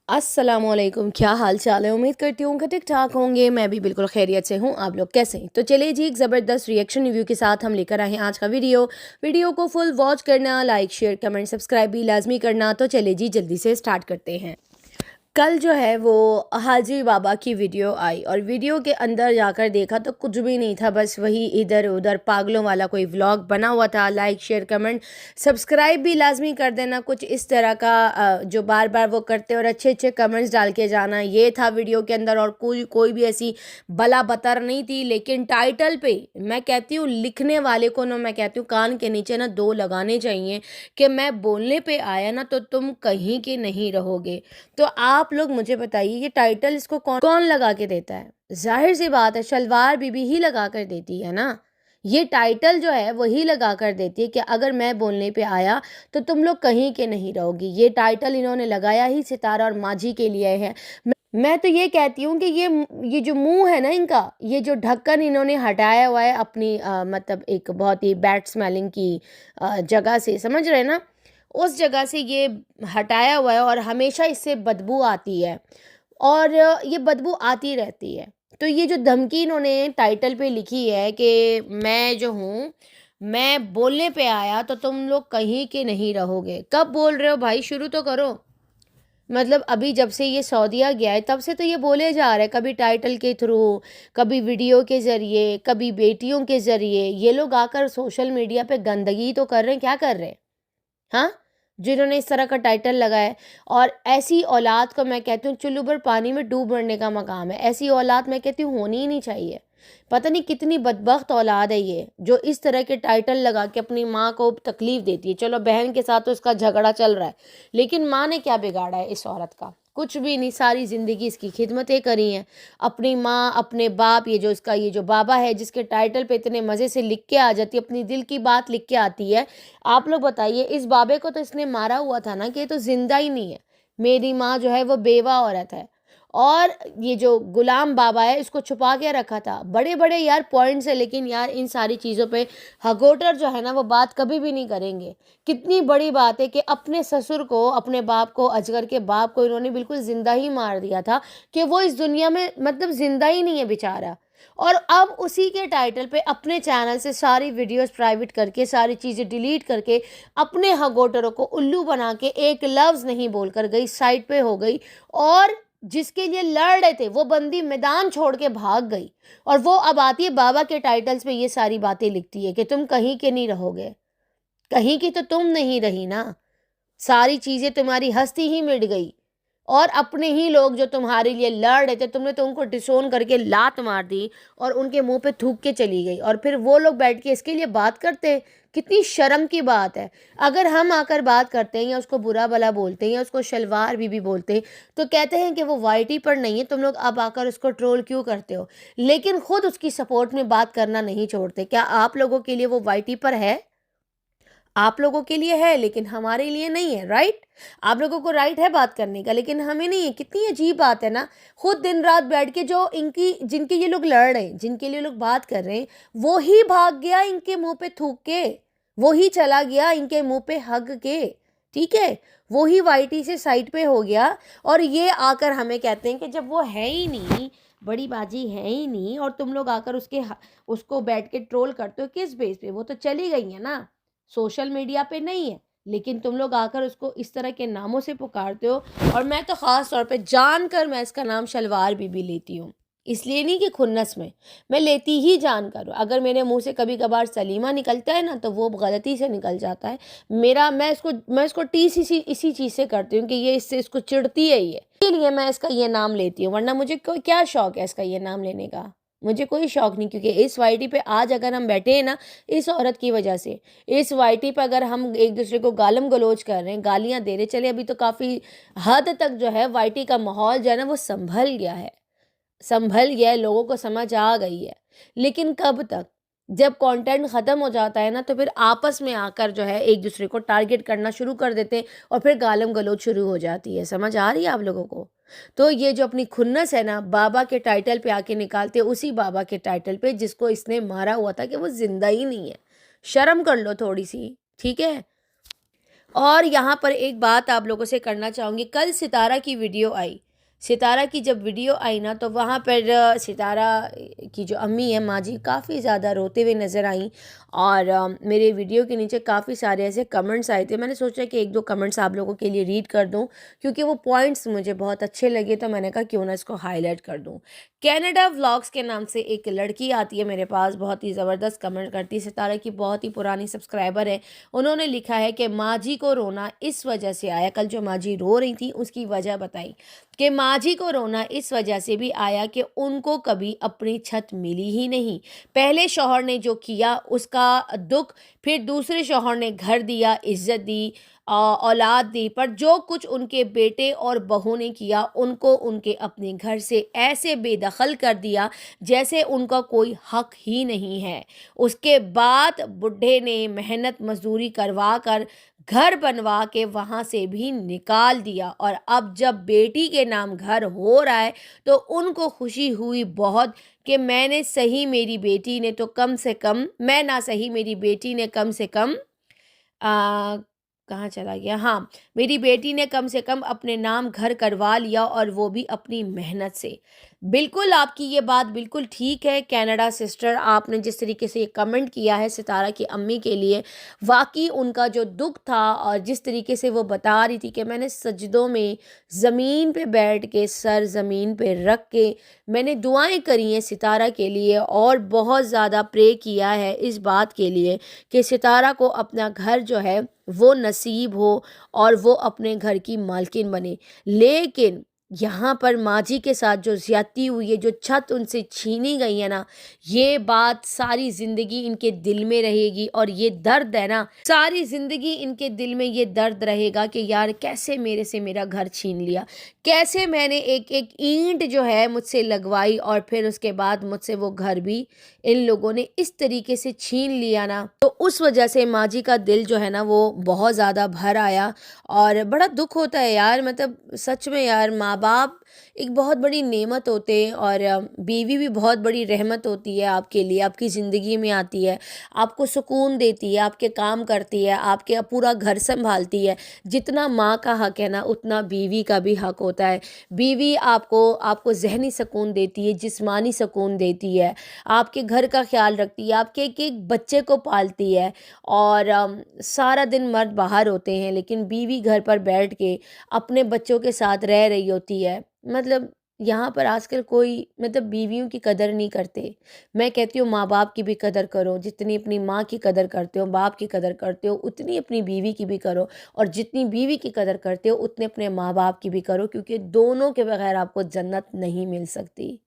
अस्सलामुअलैकुम, क्या हाल चाल है। उम्मीद करती हूँ कि ठीक ठाक होंगे। मैं भी बिल्कुल खैरियत से हूँ। आप लोग कैसे हैं? तो चलिए जी, एक ज़बरदस्त रिएक्शन रिव्यू के साथ हम लेकर आए हैं आज का वीडियो को फुल वॉच करना, लाइक शेयर कमेंट सब्सक्राइब भी लाजमी करना। तो चलिए जी, जल्दी से स्टार्ट करते हैं। कल जो है वो हाजी बाबा की वीडियो आई और वीडियो के अंदर जाकर देखा तो कुछ भी नहीं था, बस वही इधर उधर पागलों वाला कोई व्लॉग बना हुआ था। लाइक शेयर कमेंट सब्सक्राइब भी लाजमी कर देना, कुछ इस तरह का जो बार बार वो करते और अच्छे अच्छे कमेंट्स डाल के जाना, ये था वीडियो के अंदर। और कोई कोई भी ऐसी बला बतर नहीं थी। लेकिन टाइटल पे मैं कहती हूँ, लिखने वाले को ना, मैं कहती हूँ कान के नीचे ना दो लगाने चाहिए कि मैं बोलने पे आया ना तो तुम कहीं के नहीं रहोगे। तो आप लोग मुझे बताइए, ये टाइटल इसको कौन कौन लगा के देता है? जाहिर सी बात है, शलवार बीबी ही लगा कर देती है ना। ये टाइटल जो है वही लगा कर देती है कि अगर मैं बोलने पे आया तो तुम लोग कहीं के नहीं रहोगी। ये टाइटल इन्होंने लगाया ही सितारा और माजी के लिए है। मैं तो ये कहती हूँ कि ये जो मुंह है ना इनका, ये जो ढक्कन इन्होंने हटाया हुआ है अपनी मतलब एक बहुत ही बैड स्मेलिंग की जगह से, समझ रहे हैं ना, उस जगह से ये हटाया हुआ है और हमेशा इससे बदबू आती है और ये बदबू आती रहती है। तो ये जो धमकी इन्होंने टाइटल पे लिखी है कि मैं जो हूँ, मैं बोलने पे आया तो तुम लोग कहीं के नहीं रहोगे। कब बोल रहे हो भाई? शुरू तो करो। मतलब अभी जब से ये सऊदीया गया है तब से तो ये बोले जा रहे हैं, कभी टाइटल के थ्रू, कभी वीडियो के ज़रिए, कभी बेटियों के ज़रिए। ये लोग आकर सोशल मीडिया पे गंदगी तो कर रहे हैं, क्या कर रहे हैं? हाँ, जिन्होंने इस तरह का टाइटल लगाया है। और ऐसी औलाद को मैं कहती हूँ चुल्लू भर पानी में डूब मरने का मकाम है। ऐसी औलाद मैं कहती हूँ होनी ही नहीं चाहिए। पता नहीं कितनी बदबख्त औलाद है ये, जो इस तरह के टाइटल लगा के अपनी माँ को तकलीफ देती है। चलो बहन के साथ तो उसका झगड़ा चल रहा है, लेकिन माँ ने क्या बिगाड़ा है इस औरत का? कुछ भी नहीं, सारी ज़िंदगी इसकी खिदमतें करी हैं। अपनी माँ, अपने बाप, ये जो इसका ये जो बाबा है जिसके टाइटल पे इतने मज़े से लिख के आ जाती है, अपनी दिल की बात लिख के आती है। आप लोग बताइए, इस बाबे को तो इसने मारा हुआ था ना कि ये तो जिंदा ही नहीं है। मेरी माँ जो है वो बेवा औरत है। और ये जो गुलाम बाबा है इसको छुपा के रखा था। बड़े बड़े यार पॉइंट्स है, लेकिन यार इन सारी चीज़ों पे हगोटर जो है ना वो बात कभी भी नहीं करेंगे। कितनी बड़ी बात है कि अपने ससुर को, अपने बाप को, अजगर के बाप को इन्होंने बिल्कुल जिंदा ही मार दिया था कि वो इस दुनिया में मतलब जिंदा ही नहीं है बेचारा। और अब उसी के टाइटल पे अपने चैनल से सारी वीडियोस प्राइवेट करके, सारी चीज़ें डिलीट करके, अपने हगोटरों को उल्लू बना के एक लफ्ज़ नहीं बोलकर गई, साइड पे हो गई। और जिसके लिए लड़ रहे थे वो बंदी मैदान छोड़ के भाग गई। और वो अब आती है बाबा के टाइटल्स पे ये सारी बातें लिखती है कि तुम कहीं के नहीं रहोगे। कहीं की तो तुम नहीं रही ना, सारी चीज़ें तुम्हारी हस्ती ही मिट गई। और अपने ही लोग जो तुम्हारे लिए लड़ रहे थे, तुमने तो उनको डिसोन करके लात मार दी और उनके मुंह पे थूक के चली गई। और फिर वो लोग बैठ के इसके लिए बात करते हैं। कितनी शर्म की बात है। अगर हम आकर बात करते हैं या उसको बुरा भला बोलते हैं या उसको शलवार बीबी बोलते हैं तो कहते हैं कि वो वाईटी पर नहीं है, तुम लोग अब आकर उसको ट्रोल क्यों करते हो? लेकिन खुद उसकी सपोर्ट में बात करना नहीं छोड़ते। क्या आप लोगों के लिए वो वाईटी पर है? आप लोगों के लिए है लेकिन हमारे लिए नहीं है, राइट? आप लोगों को राइट है बात करने का, लेकिन हमें नहीं है। कितनी अजीब बात है ना। खुद दिन रात बैठ के जो इनकी, जिनके ये लोग लड़ रहे हैं, जिनके लिए लोग बात कर रहे हैं, वो ही भाग गया इनके मुंह पे थूक के। वो ही चला गया इनके मुंह पे हग के। ठीक है, वो ही वाईटी से साइड पे हो गया। और ये आकर हमें कहते हैं कि जब वो है ही नहीं, बड़ी बाजी है ही नहीं, और तुम लोग आकर उसको बैठ के ट्रोल करते हो किस बेस पे? वो तो चली गई है ना, सोशल मीडिया पे नहीं है। लेकिन तुम लोग आकर उसको इस तरह के नामों से पुकारते हो। और मैं तो ख़ास तौर पे जानकर मैं इसका नाम शलवार बीबी लेती हूँ। इसलिए नहीं कि खुन्नस में, मैं लेती ही जानकर हूँ। अगर मेरे मुंह से कभी कभार सलीमा निकलता है ना तो वो गलती से निकल जाता है। मेरा मैं इसको टीस इसी चीज़ से करती हूँ कि ये इससे इसको चिढ़ती है ये, इसलिए मैं इसका ये नाम लेती हूँ। वरना मुझे क्या शौक है इसका ये नाम लेने का? मुझे कोई शौक नहीं, क्योंकि इस वाईटी पे आज अगर हम बैठे हैं ना, इस औरत की वजह से। इस वाईटी पे अगर हम एक दूसरे को गालम गलोच कर रहे हैं, गालियां दे रहे, चले अभी तो काफ़ी हद तक जो है वाईटी का माहौल जो है ना वो संभल गया है। संभल गया है, लोगों को समझ आ गई है। लेकिन कब तक? जब कंटेंट ख़त्म हो जाता है ना तो फिर आपस में आकर जो है एक दूसरे को टारगेट करना शुरू कर देते हैं और फिर गालम गलौज शुरू हो जाती है। समझ आ रही है आप लोगों को? तो ये जो अपनी खुन्नस है ना, बाबा के टाइटल पे आके निकालते हैं, उसी बाबा के टाइटल पे जिसको इसने मारा हुआ था कि वो जिंदा ही नहीं है। शर्म कर लो थोड़ी सी, ठीक है? और यहाँ पर एक बात आप लोगों से करना चाहूँगी, कल सितारा की वीडियो आई। सितारा की जब वीडियो आई ना, तो वहाँ पर सितारा की जो अम्मी है, माँ जी, काफ़ी ज़्यादा रोते हुए नज़र आईं। और मेरे वीडियो के नीचे काफ़ी सारे ऐसे कमेंट्स आए थे। मैंने सोचा कि 1-2 कमेंट्स आप लोगों के लिए रीड कर दूँ, क्योंकि वो पॉइंट्स मुझे बहुत अच्छे लगे, तो मैंने कहा क्यों ना इसको हाइलाइट कर दूँ। कनाडा व्लॉग्स के नाम से एक लड़की आती है मेरे पास, बहुत ही ज़बरदस्त कमेंट करती है, सितारा की बहुत ही पुरानी सब्सक्राइबर है। उन्होंने लिखा है कि माँ जी को रोना इस वजह से आया, कल जो माँ जी रो रही थी उसकी वजह बताई कि माँ जी को रोना इस वजह से भी आया कि उनको कभी अपनी छत मिली ही नहीं। पहले शौहर ने जो किया उसका दुख, फिर दूसरे शौहर ने घर दिया, इज्जत दी, औलाद दी, पर जो कुछ उनके बेटे और बहू ने किया, उनको उनके अपने घर से ऐसे बेदखल कर दिया जैसे उनका कोई हक ही नहीं है। उसके बाद बुढ़े ने मेहनत मजदूरी करवा कर घर बनवा के वहाँ से भी निकाल दिया, और अब जब बेटी के नाम घर हो रहा है तो उनको खुशी हुई बहुत कि मैंने सही, मेरी बेटी ने तो कम से कम, मैं ना सही, मेरी बेटी ने कम से कम आ, कहाँ चला गया, हाँ, मेरी बेटी ने कम से कम अपने नाम घर करवा लिया, और वो भी अपनी मेहनत से। बिल्कुल आपकी ये बात बिल्कुल ठीक है कनाडा सिस्टर, आपने जिस तरीके से ये कमेंट किया है सितारा की अम्मी के लिए, वाकई उनका जो दुख था, और जिस तरीके से वो बता रही थी कि मैंने सजदों में ज़मीन पे बैठ के, सर ज़मीन पे रख के मैंने दुआएं करी हैं सितारा के लिए, और बहुत ज़्यादा प्रे किया है इस बात के लिए कि सितारा को अपना घर जो है वो नसीब हो, और वो अपने घर की मालकिन बने। लेकिन यहाँ पर माँ जी के साथ जो ज़्यादती हुई है, जो छत उनसे छीनी गई है ना, ये बात सारी ज़िंदगी इनके दिल में रहेगी, और ये दर्द है ना, सारी ज़िंदगी इनके दिल में ये दर्द रहेगा कि यार कैसे मेरे से मेरा घर छीन लिया, कैसे मैंने एक एक ईंट जो है मुझसे लगवाई, और फिर उसके बाद मुझसे वो घर भी इन लोगों ने इस तरीके से छीन लिया ना। तो उस वजह से माँ जी का दिल जो है ना वो बहुत ज़्यादा भर आया, और बड़ा दुख होता है यार, मतलब सच में यार, माँ बाप एक बहुत बड़ी नेमत होते हैं, और बीवी भी बहुत बड़ी रहमत होती है आपके लिए, आपकी ज़िंदगी में आती है, आपको सुकून देती है, आपके काम करती है, आपके पूरा घर संभालती है। जितना माँ का हक है ना, उतना बीवी का भी हक होता है। बीवी आपको आपको ज़हनी सुकून देती है, जिस्मानी सुकून देती है, आपके घर का ख्याल रखती है, आपके एक एक बच्चे को पालती है, और सारा दिन मर्द बाहर होते हैं, लेकिन बीवी घर पर बैठ के अपने बच्चों के साथ रह रही होती है। मतलब यहाँ पर आजकल कोई, मतलब बीवियों की कदर नहीं करते। मैं कहती हूँ माँ बाप की भी कदर करो, जितनी अपनी माँ की कदर करते हो, बाप की कदर करते हो, उतनी अपनी बीवी की भी करो, और जितनी बीवी की कदर करते हो उतने अपने माँ बाप की भी करो, क्योंकि दोनों के बगैर आपको जन्नत नहीं मिल सकती।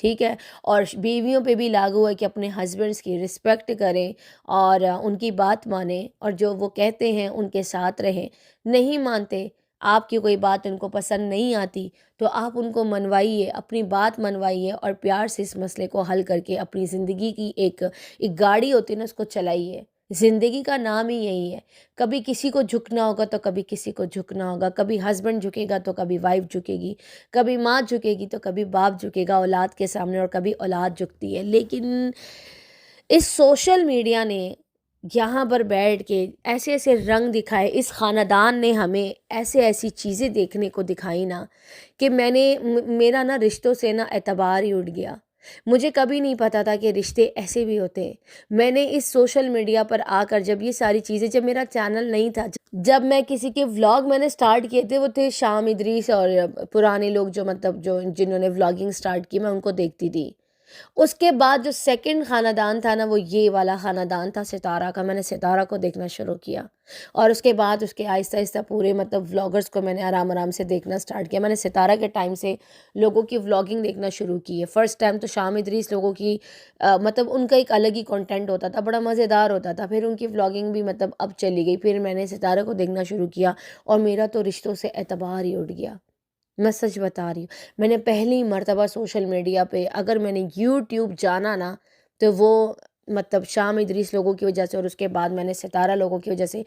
ठीक है। और बीवियों पे भी लागू है कि अपने हस्बैंड्स की रिस्पेक्ट करें, और उनकी बात मानें, और जो वो कहते हैं उनके साथ रहें। नहीं मानते, आपकी कोई बात उनको पसंद नहीं आती, तो आप उनको मनवाइए, अपनी बात मनवाइए, और प्यार से इस मसले को हल करके अपनी ज़िंदगी की एक एक गाड़ी होती है ना, उसको चलाइए। ज़िंदगी का नाम ही यही है, कभी किसी को झुकना होगा तो कभी किसी को झुकना होगा, कभी हस्बैंड झुकेगा तो कभी वाइफ झुकेगी, कभी माँ झुकेगी तो कभी बाप झुकेगा औलाद के सामने, और कभी औलाद झुकती है। लेकिन इस सोशल मीडिया ने यहाँ पर बैठ के ऐसे ऐसे रंग दिखाए, इस ख़ानदान ने हमें ऐसे ऐसी चीज़ें देखने को दिखाई ना, कि मेरा ना रिश्तों से ना एतबार ही उठ गया। मुझे कभी नहीं पता था कि रिश्ते ऐसे भी होते हैं। मैंने इस सोशल मीडिया पर आकर जब ये सारी चीज़ें, जब मेरा चैनल नहीं था, जब मैं किसी के व्लॉग मैंने स्टार्ट किए थे, वो थे शाम इदरीस और पुराने लोग, जो मतलब जो जिन्होंने व्लॉगिंग स्टार्ट की, मैं उनको देखती थी। उसके बाद जो सेकंड ख़ानदान था ना, वो ये वाला ख़ानदान था सितारा का। मैंने सितारा को देखना शुरू किया, और उसके बाद उसके आहिस्ता-आहिस्ता पूरे मतलब व्लॉगर्स को मैंने आराम-आराम से देखना स्टार्ट किया। मैंने सितारा के टाइम से लोगों की व्लॉगिंग देखना शुरू की है। फ़र्स्ट टाइम तो शाम इदरीस लोगों की मतलब उनका एक अलग ही कंटेंट होता था, बड़ा मज़ेदार होता था। फिर उनकी व्लॉगिंग भी मतलब अब चली गई। फिर मैंने सितारा को देखना शुरू किया, और मेरा तो रिश्तों से एतबार ही उठ गया। मैं सच बता रही हूँ। मैंने पहली मर्तबा सोशल मीडिया पे अगर मैंने यूट्यूब जाना ना, तो वो मतलब शाम इदरीस लोगों की वजह से, और उसके बाद मैंने सितारा लोगों की वजह से।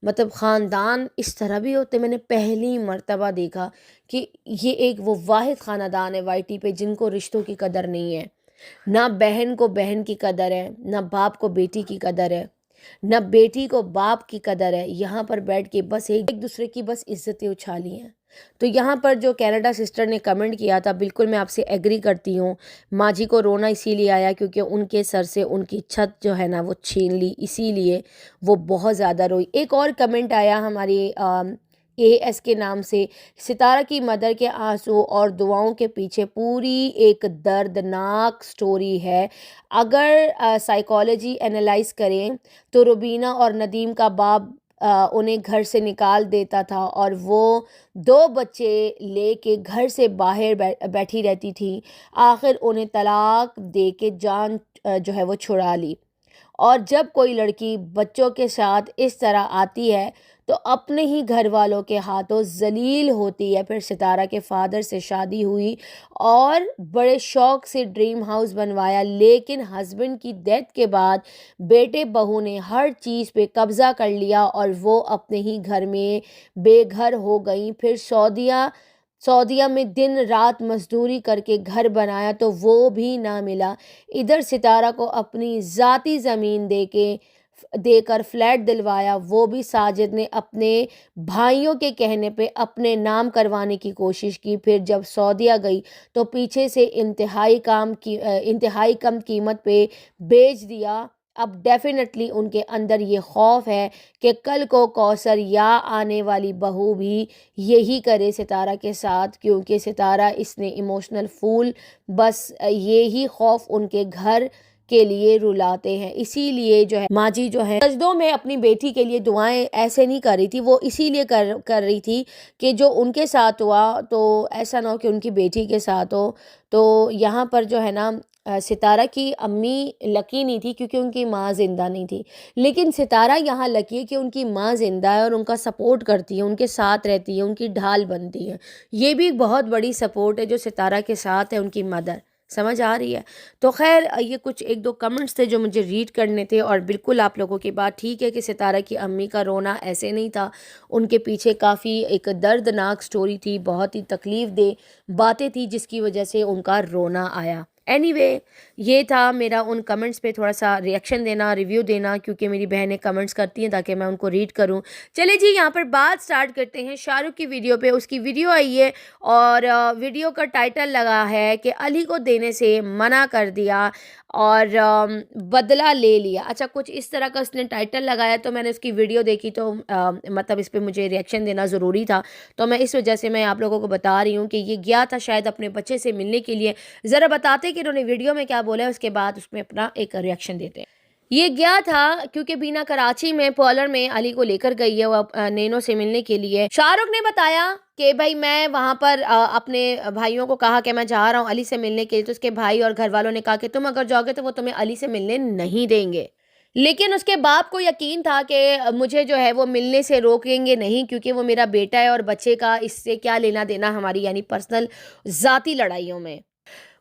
मतलब ख़ानदान इस तरह भी होते, मैंने पहली मर्तबा देखा कि ये एक वो वाहिद ख़ानदान है वाईटी पे जिनको रिश्तों की कदर नहीं है। ना बहन को बहन की कदर है, ना बाप को बेटी की कदर है। न बेटी को बाप की कदर है। यहाँ पर बैठ के बस एक दूसरे की बस इज्जतें उछाली हैं। तो यहाँ पर जो कनाडा सिस्टर ने कमेंट किया था, बिल्कुल मैं आपसे एग्री करती हूँ। माँ जी को रोना इसीलिए आया क्योंकि उनके सर से उनकी छत जो है ना वो छीन ली, इसीलिए वो बहुत ज़्यादा रोई। एक और कमेंट आया हमारी एएस के नाम से, सितारा की मदर के आंसू और दुआओं के पीछे पूरी एक दर्दनाक स्टोरी है। अगर साइकोलॉजी एनालाइज करें तो रुबीना और नदीम का बाप उन्हें घर से निकाल देता था और वो 2 बच्चे लेके घर से बाहर बैठी रहती थी। आखिर उन्हें तलाक दे के जान जो है वो छुड़ा ली। और जब कोई लड़की बच्चों के साथ इस तरह आती है तो अपने ही घर वालों के हाथों जलील होती है। फिर सितारा के फादर से शादी हुई और बड़े शौक से ड्रीम हाउस बनवाया, लेकिन हस्बैंड की डेथ के बाद बेटे बहू ने हर चीज़ पे कब्ज़ा कर लिया और वो अपने ही घर में बेघर हो गई। फिर सऊदीया में दिन रात मजदूरी करके घर बनाया तो वो भी ना मिला। इधर सितारा को अपनी ज़ाती ज़मीन देकर फ्लैट दिलवाया, वो भी साजिद ने अपने भाइयों के कहने पे अपने नाम करवाने की कोशिश की। फिर जब सऊदीया गई तो पीछे से इंतहाई कम कीमत पे बेच दिया। अब डेफिनेटली उनके अंदर ये खौफ है कि कल को कौसर या आने वाली बहू भी यही करे सितारा के साथ, क्योंकि सितारा इसने इमोशनल फूल, बस ये ही खौफ उनके घर के लिए रुलाते हैं। इसीलिए जो है माँ जी जो है सजदों में अपनी बेटी के लिए दुआएं ऐसे नहीं कर रही थी, वो इसीलिए कर रही थी कि जो उनके साथ हुआ तो ऐसा ना हो कि उनकी बेटी के साथ हो। तो यहाँ पर जो है ना सितारा की अम्मी लकी नहीं थी क्योंकि उनकी माँ ज़िंदा नहीं थी, लेकिन सितारा यहाँ लकी है कि उनकी माँ ज़िंदा है और उनका सपोर्ट करती है, उनके साथ रहती है, उनकी ढाल बनती है। ये भी एक बहुत बड़ी सपोर्ट है जो सितारा के साथ है उनकी मदर। समझ आ रही है? तो खैर ये कुछ 1-2 कमेंट्स थे जो मुझे रीड करने थे और बिल्कुल आप लोगों की बात ठीक है कि सितारा की अम्मी का रोना ऐसे नहीं था, उनके पीछे काफ़ी एक दर्दनाक स्टोरी थी, बहुत ही तकलीफ़ दे बातें थी जिसकी वजह से उनका रोना आया। एनीवे ये था मेरा उन कमेंट्स पे थोड़ा सा रिएक्शन देना, रिव्यू देना, क्योंकि मेरी बहनें कमेंट्स करती हैं ताकि मैं उनको रीड करूं। चलिए जी, यहाँ पर बात स्टार्ट करते हैं शाहरुख की वीडियो पे। उसकी वीडियो आई है और वीडियो का टाइटल लगा है कि अली को देने से मना कर दिया और बदला ले लिया। अच्छा, कुछ इस तरह का उसने टाइटल लगाया तो मैंने उसकी वीडियो देखी तो मतलब इस पर मुझे रिएक्शन देना ज़रूरी था, तो मैं इस वजह से मैं आप लोगों को बता रही हूँ कि ये गया था शायद अपने बच्चे से मिलने के लिए। ज़रा बताते कि इन्होंने वीडियो में क्या बोला है, उसके बाद उसमें अपना एक रिएक्शन देते हैं। ये गया था क्योंकि बीना कराची में पार्लर में अली को लेकर गई है वो नैनो से मिलने के लिए। शाहरुख ने बताया कि भाई मैं वहाँ पर अपने भाइयों को कहा कि मैं जा रहा हूँ अली से मिलने के लिए, तो उसके भाई और घर वालों ने कहा कि तुम अगर जाओगे तो वो तुम्हें अली से मिलने नहीं देंगे। लेकिन उसके बाप को यकीन था कि मुझे जो है वो मिलने से रोकेंगे नहीं, क्योंकि वो मेरा बेटा है और बच्चे का इससे क्या लेना देना हमारी यानी पर्सनल ज़ाती लड़ाइयों में।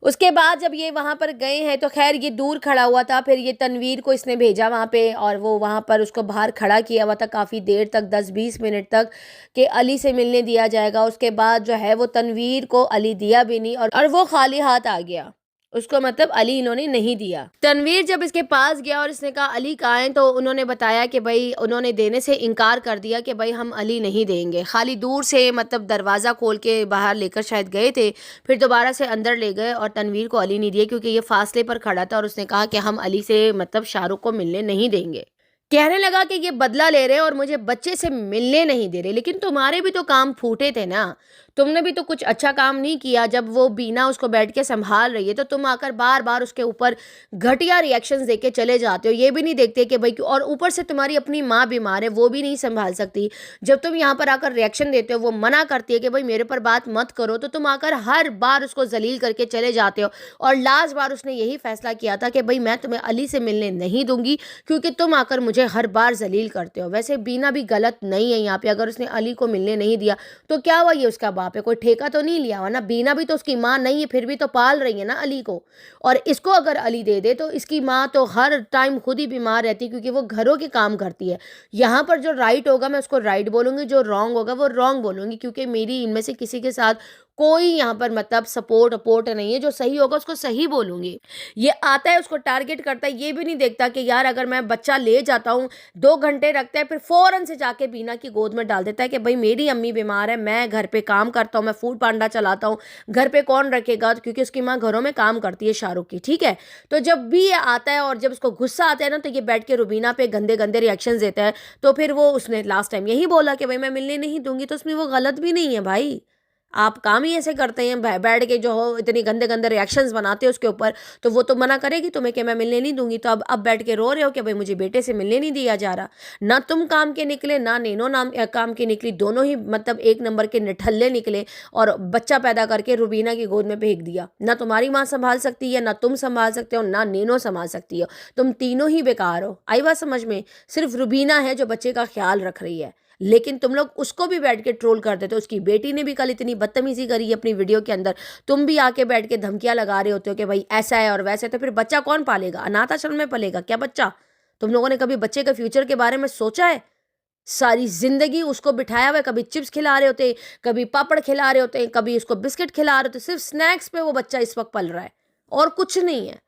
उसके बाद जब ये वहाँ पर गए हैं तो खैर ये दूर खड़ा हुआ था, फिर ये तनवीर को इसने भेजा वहाँ पे और वो वहाँ पर उसको बाहर खड़ा किया हुआ था काफ़ी देर तक, 10-20 मिनट तक, कि अली से मिलने दिया जाएगा। उसके बाद जो है वो तनवीर को अली दिया भी नहीं और वो खाली हाथ आ गया, उसको मतलब अली इन्होंने नहीं दिया। तनवीर जब इसके पास गया और इसने कहा अली कहाँ है, तो उन्होंने बताया कि भाई उन्होंने देने से इनकार कर दिया कि भाई हम अली नहीं देंगे। खाली दूर से मतलब दरवाज़ा खोल के बाहर लेकर शायद गए थे, फिर दोबारा से अंदर ले गए और तनवीर को अली नहीं दिए क्योंकि ये फासले पर खड़ा था और उसने कहा कि हम अली से मतलब शाहरुख को मिलने नहीं देंगे। कहने लगा कि ये बदला ले रहे और मुझे बच्चे से मिलने नहीं दे रहे। लेकिन तुम्हारे भी तो काम फूटे थे ना, तुमने भी तो कुछ अच्छा काम नहीं किया। जब वो बीना उसको बैठ के संभाल रही है तो तुम आकर बार बार उसके ऊपर घटिया रिएक्शंस देके चले जाते हो, ये भी नहीं देखते कि भाई, और ऊपर से तुम्हारी अपनी माँ बीमार है, वो भी नहीं संभाल सकती। जब तुम यहाँ पर आकर रिएक्शन देते हो, वो मना करती है कि भाई मेरे पर बात मत करो, तो तुम आकर हर बार उसको जलील करके चले जाते हो। और लास्ट बार उसने यही फैसला किया था कि भाई मैं तुम्हें अली से मिलने नहीं दूंगी क्योंकि तुम आकर मुझे हर बार जलील करते हो। वैसे बीना भी गलत नहीं है यहाँ पे, अगर उसने अली को मिलने नहीं दिया तो क्या हुआ, ये उसका बाप है, कोई ठेका तो नहीं लिया हुआ ना। बीना भी तो उसकी माँ नहीं है, फिर भी तो पाल रही है ना अली को। और इसको अगर अली दे दे तो इसकी माँ तो हर टाइम खुद ही बीमार रहती है क्योंकि वो घरों के काम करती है। यहाँ पर जो राइट होगा मैं उसको राइट बोलूँगी, जो रॉन्ग होगा वो रॉन्ग बोलूँगी, क्योंकि मेरी इनमें से किसी के साथ कोई यहाँ पर मतलब सपोर्ट अपोर्ट नहीं है, जो सही होगा उसको सही बोलूँगी। ये आता है उसको टारगेट करता है, ये भी नहीं देखता कि यार अगर मैं बच्चा ले जाता हूँ, 2 घंटे रखता है, फिर फ़ौरन से जाके बीना की गोद में डाल देता है कि भाई मेरी अम्मी बीमार है, मैं घर पे काम करता हूँ, मैं फूड पांडा चलाता हूँ, घर पे कौन रखेगा, क्योंकि उसकी माँ घरों में काम करती है शाहरुख की, ठीक है। तो जब भी ये आता है और जब उसको गुस्सा आता है ना, तो ये बैठ के रुबीना पे गंदे गंदे रिएक्शंस देता है। तो फिर वो उसने लास्ट टाइम यही बोला कि भाई मैं मिलने नहीं दूंगी, तो उसमें वो गलत भी नहीं है भाई। आप काम ही ऐसे करते हैं, बैठ के जो हो इतनी गंदे गंदे रिएक्शंस बनाते हो उसके ऊपर, तो वो तो मना करेगी तुम्हें कि मैं मिलने नहीं दूंगी। तो अब बैठ के रो रहे हो कि भाई मुझे बेटे से मिलने नहीं दिया जा रहा। ना तुम काम के निकले, ना नैनो काम की निकली, दोनों ही मतलब एक नंबर के निठल्ले निकले, और बच्चा पैदा करके रुबीना की गोद में फेंक दिया। ना तुम्हारी माँ संभाल सकती है, ना तुम संभाल सकते हो, ना नैनो संभाल सकती हो, तुम तीनों ही बेकार हो। आई बात समझ में? सिर्फ रुबीना है जो बच्चे का ख्याल रख रही है, लेकिन तुम लोग उसको भी बैठ के ट्रोल कर देते हो। उसकी बेटी ने भी कल इतनी बदतमीजी करी है अपनी वीडियो के अंदर, तुम भी आके बैठ के धमकियां लगा रहे होते हो कि भाई ऐसा है और वैसा है। तो फिर बच्चा कौन पालेगा? अनाथ आश्रम में पलेगा क्या बच्चा? तुम लोगों ने कभी बच्चे के फ्यूचर के बारे में सोचा है? सारी जिंदगी उसको बिठाया हुआ है, कभी चिप्स खिला रहे होते, कभी पापड़ खिला रहे होते, कभी उसको बिस्किट खिला रहे होते, सिर्फ स्नैक्स पे वो बच्चा इस वक्त पल रहा है और कुछ नहीं है।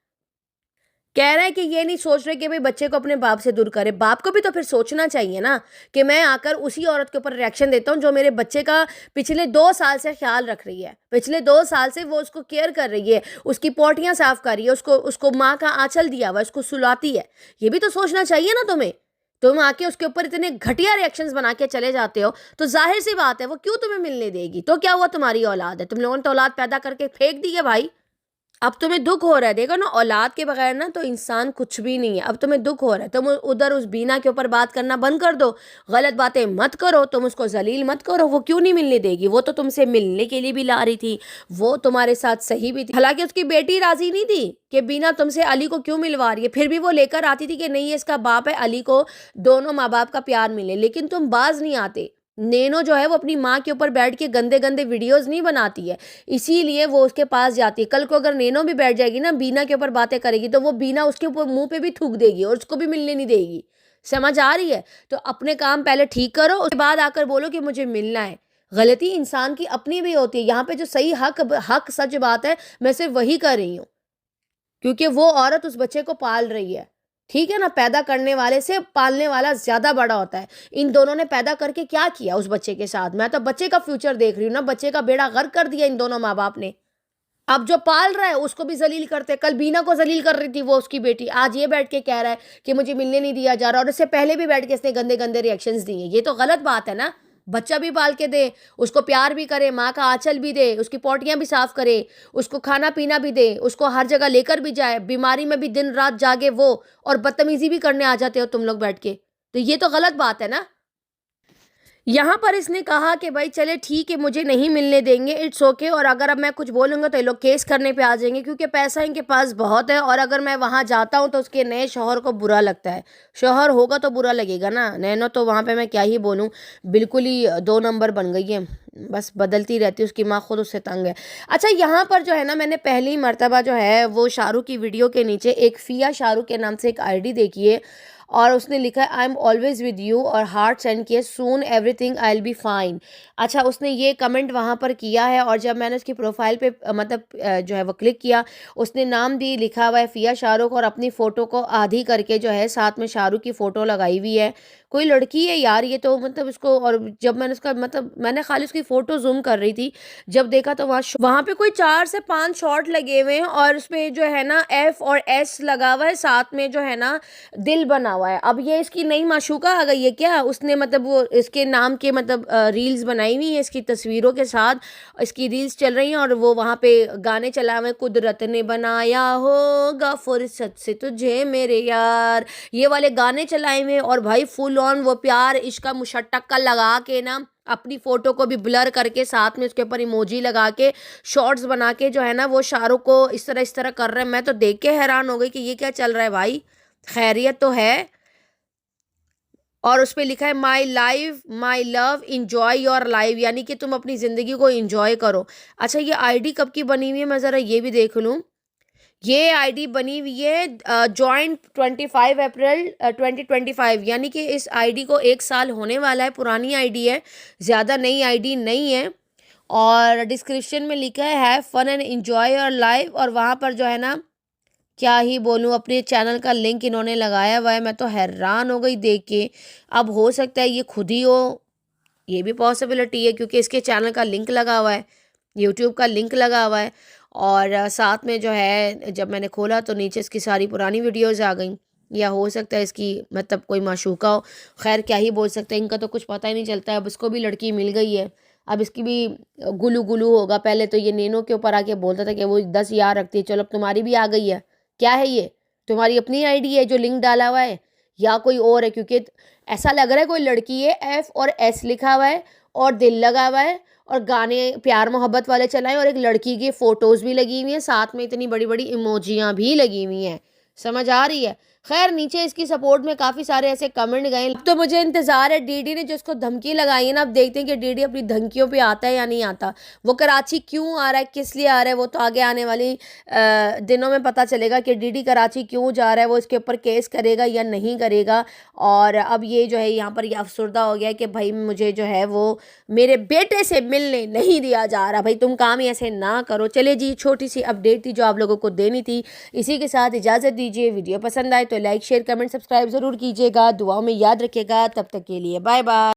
कह रहा है कि ये नहीं सोच रहे कि भाई बच्चे को अपने बाप से दूर करे। बाप को भी तो फिर सोचना चाहिए ना कि मैं आकर उसी औरत के ऊपर रिएक्शन देता हूँ जो मेरे बच्चे का पिछले 2 साल से ख्याल रख रही है, पिछले 2 साल से वो उसको केयर कर रही है, उसकी पोटियां साफ कर रही है, उसको उसको माँ का आंचल दिया हुआ, उसको सुलाती है। ये भी तो सोचना चाहिए ना तुम्हें। तुम आके उसके ऊपर इतने घटिया रिएक्शंस बना के चले जाते हो, तो जाहिर सी बात है वो क्यों तुम्हें मिलने देगी? तो क्या हुआ, तुम्हारी औलाद है, तुम लोगों ने तो औलाद पैदा करके फेंक दी है भाई। अब तुम्हें दुख हो रहा है, देखो ना, औलाद के बगैर ना तो इंसान कुछ भी नहीं है। अब तुम्हें दुख हो रहा है, तुम उधर उस बीना के ऊपर बात करना बंद कर दो, गलत बातें मत करो, तुम उसको जलील मत करो। वो क्यों नहीं मिलने देगी? वो तो तुमसे मिलने के लिए भी ला रही थी, वो तुम्हारे साथ सही भी थी। हालांकि उसकी बेटी राजी नहीं थी कि बीना तुमसे अली को क्यों मिलवा रही है, फिर भी वो लेकर आती थी कि नहीं ये इसका बाप है, अली को दोनों माँ बाप का प्यार मिले। लेकिन तुम बाज नहीं आते। नैनो जो है वो अपनी माँ के ऊपर बैठ के गंदे गंदे वीडियोस नहीं बनाती है, इसीलिए वो उसके पास जाती है। कल को अगर नैनो भी बैठ जाएगी ना, बीना के ऊपर बातें करेगी, तो वो बीना उसके ऊपर मुंह पे भी थूक देगी और उसको भी मिलने नहीं देगी। समझ आ रही है? तो अपने काम पहले ठीक करो, उसके बाद आकर बोलो कि मुझे मिलना है। गलती इंसान की अपनी भी होती है। यहाँ पे जो सही हक हक सच बात है, मैं सिर्फ वही कर रही हूँ, क्योंकि वो औरत उस बच्चे को पाल रही है। ठीक है ना, पैदा करने वाले से पालने वाला ज्यादा बड़ा होता है। इन दोनों ने पैदा करके क्या किया उस बच्चे के साथ? मैं तो बच्चे का फ्यूचर देख रही हूँ ना, बच्चे का बेड़ा गर्क कर दिया इन दोनों माँ बाप ने। अब जो पाल रहा है उसको भी जलील करते। कल बीना को जलील कर रही थी वो उसकी बेटी, आज ये बैठ के कह रहा है कि मुझे मिलने नहीं दिया जा रहा, और इससे पहले भी बैठ के इसने गंदे गंदे रिएक्शंस दिए। ये तो गलत बात है ना। बच्चा भी पाल के दे, उसको प्यार भी करे, माँ का आंचल भी दे, उसकी पोटियां भी साफ करे, उसको खाना पीना भी दे, उसको हर जगह लेकर भी जाए, बीमारी में भी दिन रात जागे वो, और बदतमीजी भी करने आ जाते हो तुम लोग बैठ के। तो ये तो गलत बात है ना। यहाँ पर इसने कहा कि भाई चले ठीक है, मुझे नहीं मिलने देंगे, इट्स ओके, और अगर अब मैं कुछ बोलूँगा तो ये लोग केस करने पे आ जाएंगे, क्योंकि पैसा इनके पास बहुत है, और अगर मैं वहाँ जाता हूँ तो उसके नए शौहर को बुरा लगता है। शौहर होगा तो बुरा लगेगा ना। नैनो तो वहाँ पे मैं क्या ही बोलूँ, बिल्कुल ही 2 नंबर बन गई है, बस बदलती रहती है। उसकी माँ खुद उससे तंग है। अच्छा, यहाँ पर जो है ना, मैंने पहली मर्तबा जो है वो शाहरुख की वीडियो के नीचे एक फिया शाहरुख के नाम से एक आईडी देखी है, और उसने लिखा है I am always with you, और हार्ट सेंड किए, soon everything I will be fine. अच्छा, उसने ये कमेंट वहाँ पर किया है, और जब मैंने उसकी प्रोफाइल पे मतलब जो है वो क्लिक किया, उसने नाम भी लिखा हुआ है फिया शाहरुख, और अपनी फ़ोटो को आधी करके जो है साथ में शाहरुख की फ़ोटो लगाई हुई है। कोई लड़की है यार ये तो, मतलब उसको, और जब मैंने उसका मतलब मैंने खाली उसकी फ़ोटो जूम कर रही थी, जब देखा तो वहाँ पे कोई 4 से 5 शॉट लगे हुए हैं, और उस पर जो है ना F और S लगा हुआ है, साथ में जो है ना दिल बना हुआ है। अब ये इसकी नई माशूका आ गई है क्या? उसने मतलब वो इसके नाम के मतलब रील्स बनाई हुई है इसकी तस्वीरों के साथ, इसकी रील्स चल रही हैं, और वो वहाँ पे गाने चला हुए, कुदरत ने बनाया होगा फुर्सत से तुझे मेरे यार, ये वाले गाने चलाए हुए। और भाई फुल ऑन वो प्यार इश्क का मुशट्टका लगा के ना, अपनी फोटो को भी ब्लर करके, साथ में उसके ऊपर इमोजी लगा के, शॉर्ट्स बना के जो है ना वो शाहरुख को इस तरह कर रहे हैं। मैं तो देख के हैरान हो गई कि ये क्या चल रहा है भाई, खैरियत तो है? और उस पर लिखा है my life my love enjoy your life, यानी कि तुम अपनी ज़िंदगी को इंजॉय करो। अच्छा, ये आईडी कब की बनी हुई है, मैं ज़रा ये भी देख लूँ। ये आईडी बनी हुई है जॉइंट 25 अप्रैल 2025, यानी कि इस आईडी को 1 साल होने वाला है। पुरानी आईडी है, ज़्यादा नई आईडी नहीं है। और डिस्क्रिप्शन में लिखा है have fun and enjoy your life, और वहाँ पर जो है ना, क्या ही बोलूँ, अपने चैनल का लिंक इन्होंने लगाया हुआ है। मैं तो हैरान हो गई देख के। अब हो सकता है ये खुद ही हो, ये भी पॉसिबिलिटी है, क्योंकि इसके चैनल का लिंक लगा हुआ है, यूट्यूब का लिंक लगा हुआ है। और साथ में जो है जब मैंने खोला तो नीचे इसकी सारी पुरानी वीडियोज़ आ गई। या हो सकता है इसकी मतलब कोई माशूका हो। खैर क्या ही बोल सकते हैं, इनका तो कुछ पता ही नहीं चलता है। अब इसको भी लड़की मिल गई है, अब इसकी भी गुलू गुलू होगा। पहले तो ये नैनो के ऊपर आके बोलता था कि वो 10 यार रखती है, चलो अब तुम्हारी भी आ गई है। क्या है ये, तुम्हारी अपनी आईडी है जो लिंक डाला हुआ है, या कोई और है? क्योंकि ऐसा लग रहा है कोई लड़की है, एफ और एस लिखा हुआ है और दिल लगा हुआ है, और गाने प्यार मोहब्बत वाले चलाए, और एक लड़की की फ़ोटोज़ भी लगी हुई हैं, साथ में इतनी बड़ी बड़ी इमोजियाँ भी लगी हुई हैं। समझ आ रही है? खैर नीचे इसकी सपोर्ट में काफ़ी सारे ऐसे कमेंट गए। अब तो मुझे इंतज़ार है डीडी ने जो इसको धमकी लगाई है ना, अब देखते हैं कि डीडी अपनी धमकियों पे आता है या नहीं आता। वो कराची क्यों आ रहा है, किस लिए आ रहा है, वो तो आगे आने वाली दिनों में पता चलेगा कि डीडी कराची क्यों जा रहा है, वो इसके ऊपर केस करेगा या नहीं करेगा। और अब ये जो है यहाँ पर ये अफसरदा हो गया है कि भाई मुझे जो है वो मेरे बेटे से मिलने नहीं दिया जा रहा। भाई तुम काम ही ऐसे ना करो। चलिए जी, छोटी सी अपडेट थी जो आप लोगों को देनी थी। इसी के साथ इजाज़त दीजिए। वीडियो पसंद आए तो लाइक शेयर कमेंट सब्सक्राइब ज़रूर कीजिएगा। दुआओं में याद रखिएगा। तब तक के लिए बाय बाय।